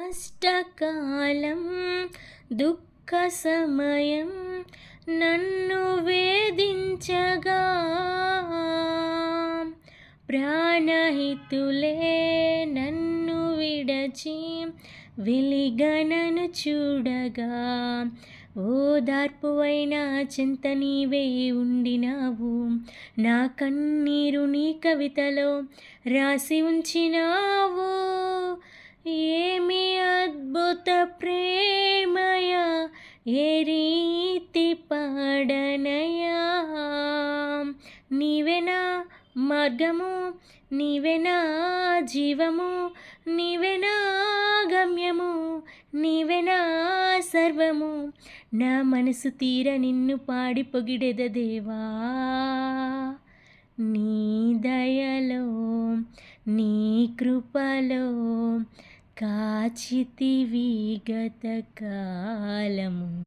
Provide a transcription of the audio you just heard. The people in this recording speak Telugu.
కష్టకాలం దుఃఖ సమయం నన్ను వేధించగా ప్రాణహితులే నన్ను విడచి వెలిగనను చూడగా ఓదార్పువైన చింత నీవే ఉండినావు. నా కన్నీరు నీ కవితలో రాసి ఉంచినావు. ఏమి అద్భుత ప్రేమయ, ఏ రీతి పాడనయా. నీవేనా మార్గము, నీవేనా జీవము, నీవేనా గమ్యము, నీవేనా సర్వము. నా మనసు తీర నిన్ను పాడి పొగిడెద దేవా. నీ దయలో నీ కృపలో కాచితివి గత కాలము.